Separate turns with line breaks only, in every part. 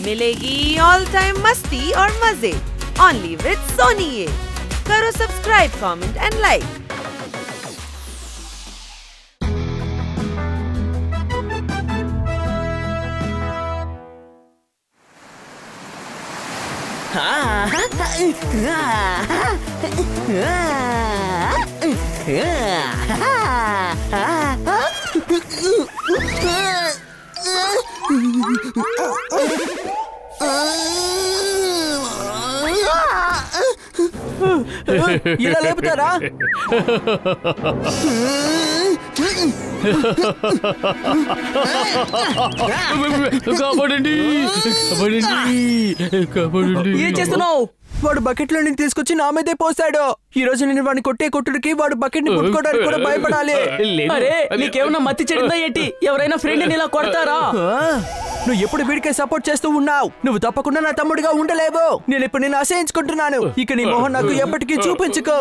मिलेगी all time मस्ती और मजे ओनली विद सोनी ये। करो सब्सक्राइब, कमेंट एंड लाइक।
ఇలా లేపుతారా? ఏం చేస్తున్నావు? వాడు బకెట్ లో నేను తీసుకొచ్చి నా మీదే పోసాడు. ఈ రోజు నేను వాడిని కొట్టే కొట్టుడికి వాడు బకెట్ ని పుట్టుకోవడానికి కూడా భయపడాలి. అరే నీకేమన్నా మత్తి చెడిందా ఏంటి? ఎవరైనా ఫ్రెండ్ ని ఇలా కొడతారా? నువ్వు ఎప్పుడు వీడికే సపోర్ట్ చేస్తూ ఉన్నావు. నువ్వు తప్పకుండా నా తమ్ముడిగా ఉండలేవు. నేను ఇప్పుడు నేను అసహించుకుంటున్నాను. ఇక నీ మొహం నాకు ఎప్పటికీ చూపించుకో.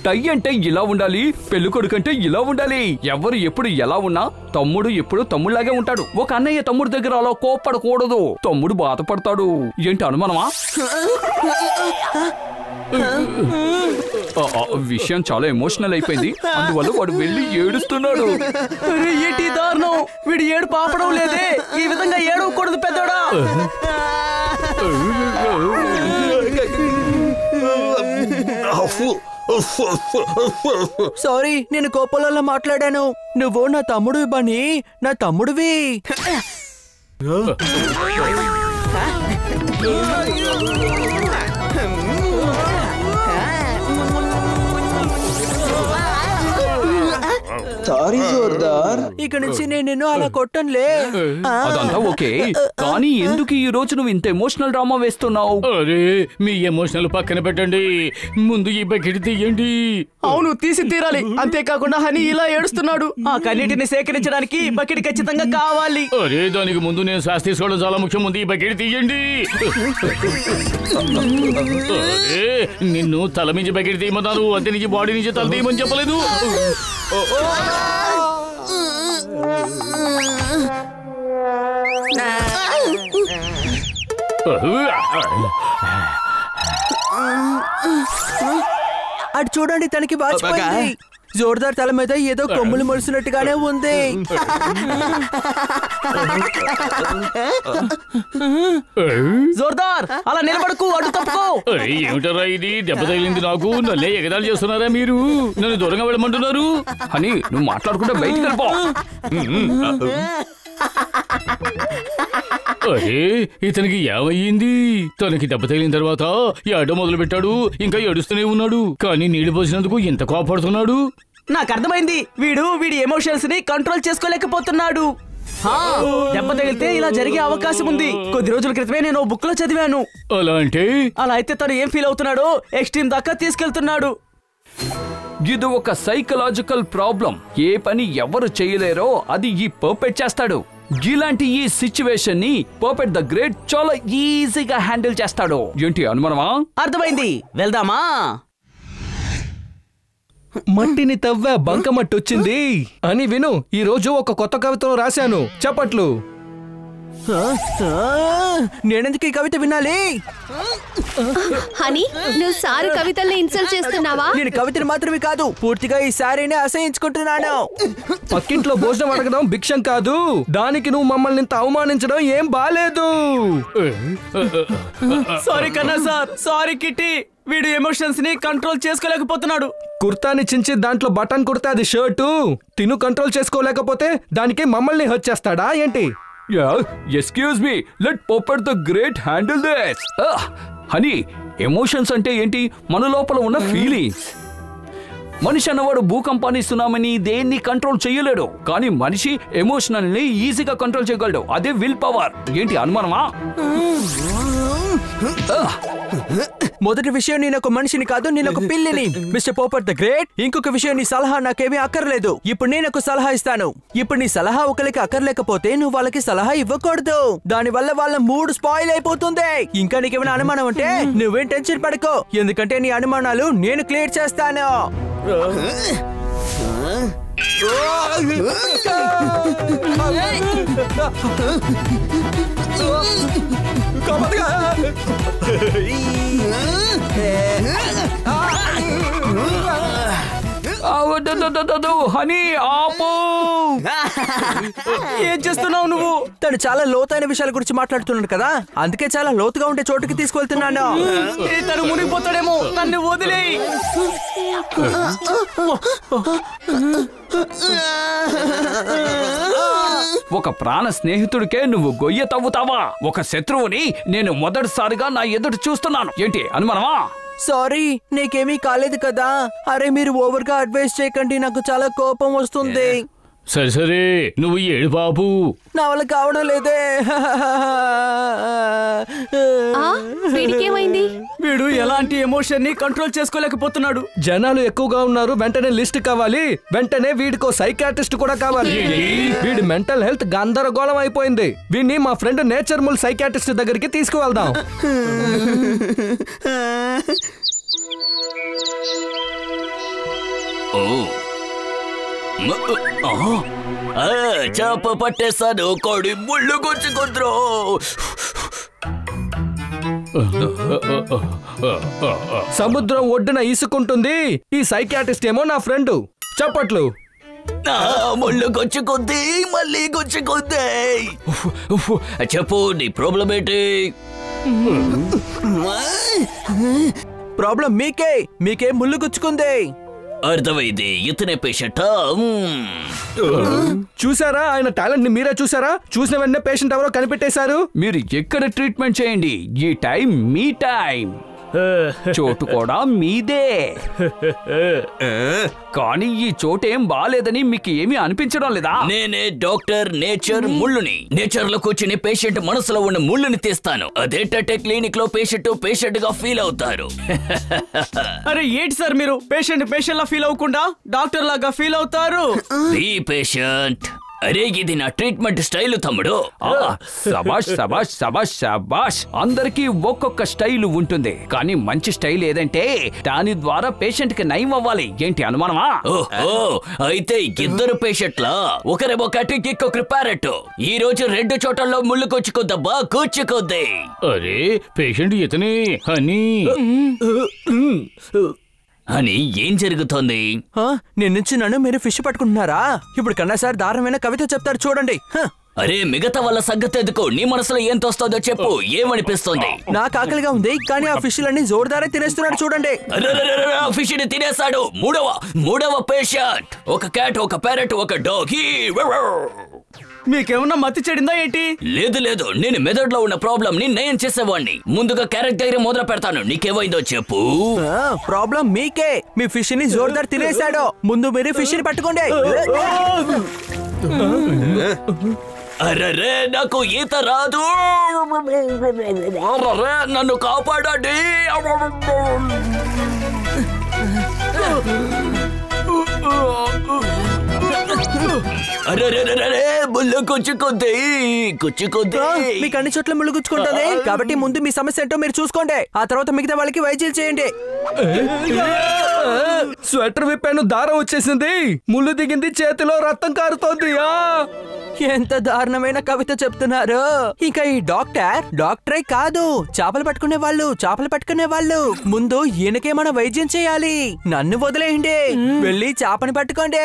టై అంటే ఇలా ఉండాలి, పెళ్లి కొడుకు అంటే ఇలా ఉండాలి. ఎవరు ఎప్పుడు ఎలా ఉన్నా తమ్ముడు ఎప్పుడు తమ్ముళ్లాగే ఉంటాడు. ఒక అన్నయ్య తమ్ముడు దగ్గర అలా కోప్పడకూడదు. తమ్ముడు బాధపడతాడు. ఏంటి అనుమానమా? విషయం చాలా ఎమోషనల్ అయిపోయింది. అందువల్ల వాడు వెళ్ళి ఏడుస్తున్నాడు.
ఏంటి దారుణం? వీడు ఏడు పాపడం లేదే. ఈ విధంగా ఏడవకూడదు పెద్దోడా. సారీ, నేను కోపంలో మాట్లాడాను. నువ్వు నా తమ్ముడు బని, నా తమ్ముడివి. సారీ జోర్దార్, ఇక నుంచి నేను నిన్ను అలా కొట్టనులే.
అదంతా ఓకే, కానీ ఎందుకు ఈ రోజు నువ్వు ఇంత ఎమోషనల్ డ్రామా వేస్తున్నావు?
అరే మీ ఎమోషనల్ పక్కన పెట్టండి, ముందు ఈ బకెట్ తీయండి.
అవును, తీసి తీరాలి. అంతేకాకుండా హనీ ఇలా ఏడుస్తున్నాడు. ఆ కన్నిటిని సేకరించడానికి బకెట్ ఖచ్చితంగా కావాలి.
అరే దానికి ముందు నేను శ్వాస తీసుకోవడం చాలా ముఖ్యం. ముందు ఈ బకెట్ తీయండి. అరే నిన్ను తల నుంచి బకెట్ తీయమన్నారు, అంతే నుంచి బాడీ నుంచి తల తీయమని చెప్పలేదు.
అటు చూడండి, తనకి వాచిపోయింది. జోర్దార్ తల మీద ఏదో కొమ్ములు మొలిసినట్టుగానే ఉంది. జోర్దార్ అలా నిలబడకు, అడ్డు తప్పుకో.
ఏమిటరా ఇది? దెబ్బ తగిలింది నాకు. నన్నే ఎగతాళి చేస్తున్నారా మీరు? నన్ను దూరంగా వెళ్ళమంటున్నారు.
అని నువ్వు మాట్లాడుకుంటే బయటికి వెళ్ళిపో.
అరే ఇతనికి ఏమయ్యింది? తనకి దెబ్బ తగిలిన తర్వాత ఏడో మొదలు పెట్టాడు. ఇంకా ఏడుస్తూనే ఉన్నాడు. కానీ నీళ్లు పోసినందుకు ఎంత కోపడుతున్నాడు.
నాకు అర్థమైంది. వీడి ఎమోషన్స్ ని కంట్రోల్ చేసుకోలేకపోతున్నాడు. దెబ్బ తగిలితే ఇలా జరిగే అవకాశం ఉంది. కొద్ది రోజుల క్రితమే నేను బుక్ లో చదివాను. అలా అయితే తను ఏం ఫీల్ అవుతున్నాడో ఎక్స్ట్రీమ్ దాకా తీసుకెళ్తున్నాడు.
ఇది ఒక సైకలాజికల్ ప్రాబ్లం. ఏ పని ఎవరు చేయలేరో అది ఈ పర్ఫెక్ట్ చేస్తాడు. ఇలాంటి ఈ సిచ్యువేషన్ ని పర్ఫెక్ట్ ద గ్రేట్ చాలా ఈజీగా హ్యాండిల్ చేస్తాడు. ఏంటి అనుమానమా?
అర్థమైంది, వెళ్దామా? మట్టిని తవ్వా, బంకమట్టి వచ్చింది అని విను. ఈ రోజు ఒక కొత్త కవితను రాశాను. చప్పట్లు. నేనెందుకు ఈ కవిత వినాలి?
హనీ, నువ్వు సారు కవితల్ని ఇన్సల్ట్ చేస్తున్నావా?
నేను కవితను మాత్రమే కాదు, పూర్తిగా ఈ సారీని అసహించుకుంటున్నాను. పక్కింట్లో భోజనం అడగడం భిక్షం కాదు. దానికి నువ్వు మమ్మల్ని ఇంత అవమానించడం ఏం బాలేదు. సారీ కన్నా సార్, సారీ కిట్టి. వీడు ఎమోషన్స్ ని కంట్రోల్ చేసుకోలేకపోతున్నాడు. కుర్తాని చించి దాంట్లో బటన్ కుర్తా అది షర్టు. తిను కంట్రోల్ చేసుకోలేకపోతే దానికి మమ్మల్ని హర్ట్ చేస్తాడా ఏంటి?
Excuse me, let perfect the great handle this. Honey, emotions అంటే ఏంటి? మన లోపల ఉన్న ఫీలింగ్స్. మనిషి అన్నవాడు భూకంపాన్ని, సునామీని దేన్ని కంట్రోల్ చేయలేడు. కానీ మనిషి ఎమోషనల్ ని ఈజీగా కంట్రోల్ చేయగలడు. అదే విల్ పవర్. ఏంటి అనుమానమా?
మొదటి విషయం, నేను ఒక మనిషిని కాదు, నేను ఒక పిల్లిని. Mister Popper the great. ఇంకొక విషయం, నీ సలహా నాకేమీ అక్కర్లేదు. ఇప్పుడు నేను ఒక సలహా ఇస్తాను. ఇప్పుడు నీ సలహా ఒకరికి అక్కర్లేకపోతే నువ్వు వాళ్ళకి సలహా ఇవ్వకూడదు. దాని వల్ల వాళ్ళ మూడ్ స్పాయిల్ అయిపోతుంది. ఇంకా నీకేమైనా అనుమానం ఉంటే నువ్వేం టెన్షన్ పడకో, ఎందుకంటే నీ అనుమానాలు నేను క్లియర్ చేస్తాను. Come
హనీ ఆపు.
ఏం చేస్తున్నావు నువ్వు? తను చాలా లోతైన విషయాల గురించి మాట్లాడుతున్నాడు కదా, అందుకే చాలా లోతుగా ఉండే చోటుకి తీసుకెళ్తున్నాను. తను మునిగిపోతాడేమో, నన్ను వదిలేయ్.
ఒక ప్రాణ స్నేహితుడికే నువ్వు గొయ్య తవ్వుతావా? ఒక శత్రువుని నేను మొదటిసారిగా నా ఎదుట చూస్తున్నాను. ఏంటి అనుమానమా?
సారీ, నీకేమీ కాలేదు కదా. అరే మీరు ఓవర్ గా అడ్వైస్ చేయకండి, నాకు చాలా కోపం వస్తుంది.
సరే సరే, నువ్వు ఏడు బాబు.
నా వల్ల కావడం లేదే.
వీడికేమైంది?
వీడు ఎలాంటి ఎమోషన్ ని కంట్రోల్ చేసుకోలేకపోతున్నాడు. జనాలు ఎక్కువగా ఉన్నారు, వెంటనే లిస్ట్ కావాలి. వెంటనే వీడికో సైకాట్రిస్ట్ కూడా కావాలి. వీడి మెంటల్ హెల్త్ గందరగోళం అయిపోయింది. వీడిని మా ఫ్రెండ్ నేచర్ ముల్ సైకాట్రిస్ట్ దగ్గరికి తీసుకువెళ్దాం.
చేప పట్టేశాను, కోడి ముళ్ళు గుచ్చుకుంద్రో.
సముద్రం ఒడ్డున ఈసుకుంటుంది. ఈ సైకాట్రిస్ట్ ఏమో నా ఫ్రెండ్. చప్పట్లు.
ముళ్ళు గుచ్చుకుంది, మళ్ళీ గుచ్చుకుంది. చెప్పు, నీ ప్రాబ్లం ఏంటి?
ప్రాబ్లం మీకే ముళ్ళు గుచ్చుకుంది.
అర్థమైంది, ఇతనే పేషెంటా?
చూసారా ఆయన టాలెంట్ ని? మీరే చూసారా? చూసిన వెంటనే పేషెంట్ ఎవరో కనిపెట్టేశారు.
మీరు ఎక్కడ ట్రీట్మెంట్ చేయండి, ఈ టైం మీ టైం, చోటు కూడా మీదే. కానీ ఈ చోటేం బాలేదని మీకు ఏమీ అనిపించడం లేదా?
నేనే డాక్టర్ నేచర్ ముళ్ళుని. నేచర్ లో కూర్చుని పేషెంట్ మనసులో ఉన్న ముళ్ళుని తీస్తాను. అదేంటంటే క్లినిక్ లో పేషెంట్ గా ఫీల్ అవుతారు.
అరే ఏంటి సార్ మీరు పేషెంట్ లా ఫీల్ అవ్వకుండా డాక్టర్ లాగా ఫీల్ అవుతారు?
ఈ పేషెంట్. అరే ఇది నా ట్రీట్మెంట్ స్టైల్ తమ్ముడు.
సబాష్ సబాష్ సబాష్ సబాష్. అందరికీ ఒక్కొక్క స్టైల్ ఉంటుంది, కానీ మంచి స్టైల్ ఏదంటే దాని ద్వారా పేషెంట్ కి నయం అవ్వాలి. ఏంటి అనుమానమా?
ఓహో, అయితే ఇద్దరు పేషెంట్లా? ఒకరేమో కటింగ్, ఇంకొకరు ప్యారెట్. ఈ రోజు రెండు చోటల్లో ముళ్ళు కూర్చుకుందబ్బా, కూర్చుకుంది.
అరే పేషెంట్ ఇతనే హనీ.
అని ఏం జరుగుతోంది?
నిన్నుంచి నన్ను మీరు ఫిష్ పట్టుకుంటున్నారా? ఇప్పుడు కన్నా సార్ దారుణమైన కవిత చెప్తారు చూడండి.
అరే మిగతా వాళ్ళ సంగతి ఎందుకు, నీ మనసులో ఏం తోస్తుందో చెప్పు. ఏమనిపిస్తుంది?
నాకు ఆకలిగా ఉంది, కానీ ఆ ఫిష్లన్నీ జోరుదారే తినేస్తున్నాడు చూడండి.
ఫిష్ ని తినేశాడు. మూడవ పేషెంట్. ఒక క్యాట్, ఒక ప్యారెట్, ఒక డాగ్.
మీకేమన్నా మతి చెడిందా ఏంటి?
లేదు, నేను మెదడులో ఉన్న ప్రాబ్లం ని నయం చేసేవాడిని. ముందుగా క్యారెట్ దగ్గర మొదలు పెడతాను. నీకేమైందో చెప్పు.
ప్రాబ్లం మీకే. మీ ఫిష్ ని జోరుదార్ తినేశాడు. ముందు మీరు ఫిష్ ని పట్టుకోండి.
అరే నాకు ఈత రాదు. నన్ను కాపాడండి. అరే ముళ్ళు గుచ్చుకుంది.
మీకు అన్ని చోట్ల ముళ్ళు గుచ్చుకుంటుంది కాబట్టి ముందు మీ సమస్య ఏంటో మీరు చూసుకోండి. ఆ తర్వాత మిగతా వాళ్ళకి వైద్యం చేయండి.
స్వెటర్ విప్పాను, దారం వచ్చేసింది. ముళ్ళు దిగింది, చేతిలో రక్తం కారుతోంది.
ఎంత దారుణమైన కవిత చెప్తున్నారు. ఇంకా ఈ డాక్టరే కాదు, చేపలు పట్టుకునే వాళ్ళు. ముందు ఈయనకే మనం వైద్యం చేయాలి. నన్ను వదిలేయండి, వెళ్ళి చేపని పట్టుకోండి.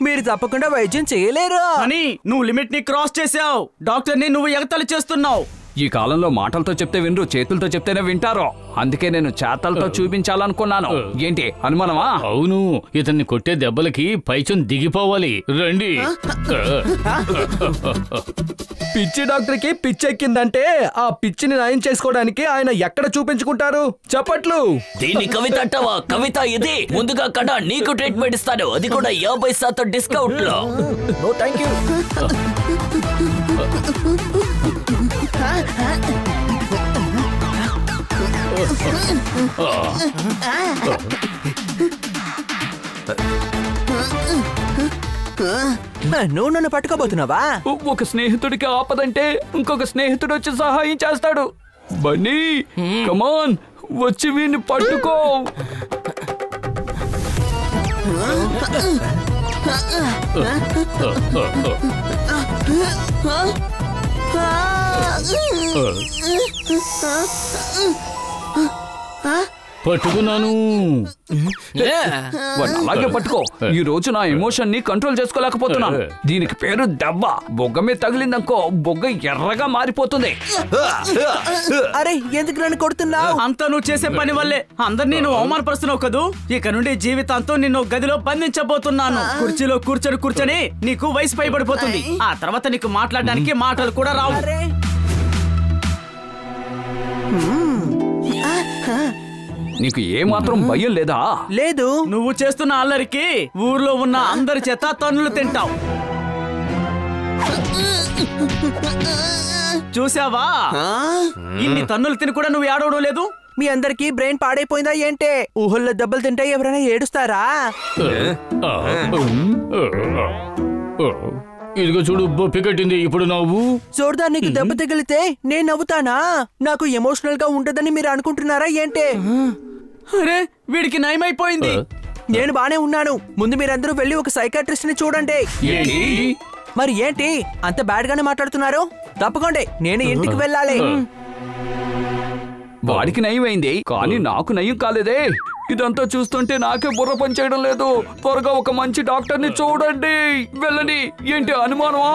మీరు తప్పకుండా వైద్యం చేయలేరు.
అని నువ్వు లిమిట్ ని క్రాస్ చేసావు. డాక్టర్ ని నువ్వు ఎగతాళి చేస్తున్నావు.
ఈ కాలంలో మాటలతో చెప్తే వినరు, చేతులతో చెప్తేనే వింటారు. అందుకే నేను చేతలతో చూపించాలనుకున్నాను. ఏంటి అనుమానమా?
అవును, ఇతన్ని కొట్టే దెబ్బలకి పైచం దిగిపోవాలి. రండి.
పిచ్చి డాక్టర్ కి పిచ్చెక్కిందంటే ఆ పిచ్చిని నయం చేసుకోవడానికి ఆయన ఎక్కడ చూపించుకుంటారు? చప్పట్లు.
దీన్ని కవిత అంటావా? కవిత ఇది. ముందుగా కదా నీకు ట్రీట్మెంట్ ఇస్తాను, అది కూడా 50% డిస్కౌంట్ లో.
నువ్వు నన్ను పట్టుకోబోతున్నావా?
ఒక స్నేహితుడికి ఆపదంటే ఇంకొక స్నేహితుడు వచ్చి సహాయం చేస్తాడు. బన్నీ కమాన్, వచ్చి వీడిని పట్టుకో.
పట్టుకున్నాను.
వాడిని అలాగే పట్టుకో. ఈ రోజు నా ఎమోషన్ ని కంట్రోల్ చేసుకోలేకపోతున్నాను. దీనికి పేరు దెబ్బ. బొగ్గ మీద తగిలిందనుకో బొగ్గ ఎర్రగా మారిపోతుంది.
అరే ఎందుకు నన్ను కొడుతున్నావు?
అంతా నువ్వు చేసే పని వల్లే అందరినీ నువ్వు అవమానపరుస్తున్నావు కదూ. ఇక నుండి జీవితాంతం నిన్ను గదిలో బంధించబోతున్నాను. కుర్చీలో కూర్చొని నీకు వయసు పైబడిపోతుంది. ఆ తర్వాత నీకు మాట్లాడడానికి మాటలు కూడా రావు.
నీకు ఏమాత్రం భయం లేదా?
లేదు.
నువ్వు చేస్తున్న అల్లరికి ఊర్లో ఉన్న అందరి చేత తన్నులు తింటావు. చూసావా? ఇన్ని తన్నులు తిని కూడా నువ్వు ఏడవడం లేదు.
మీ అందరికి బ్రెయిన్ పాడైపోయిందా ఏంటే? ఊహల్లో దెబ్బలు తింటే ఎవరైనా ఏడుస్తారా?
ఇదిగో చూడు, బొప్పి కట్టింది. ఇప్పుడు నవ్వు.
చూడదా, నీకు దెబ్బ తగిలితే నేను నవ్వుతానా? నాకు ఎమోషనల్ గా ఉంటదని మీరు అనుకుంటున్నారా ఏంటే?
అరే వీడికి నయమైపోయింది.
నేను బానే ఉన్నాను. ముందు మీరందరూ వెళ్ళి ఒక సైకాట్రిస్ట్ ని చూడండి. మరి ఏంటి అంత బ్యాడ్ గానే మాట్లాడుతున్నారు? తప్పకోండి, నేను ఇంటికి వెళ్ళాలి.
వాడికి నయమైంది కానీ నాకు నయం కాలేదే. ఇదంతా చూస్తుంటే నాకే బుర్ర పనిచేయడం లేదు. త్వరగా ఒక మంచి డాక్టర్ ని చూడండి. వెళ్ళండి. ఏంటి అనుమానమా?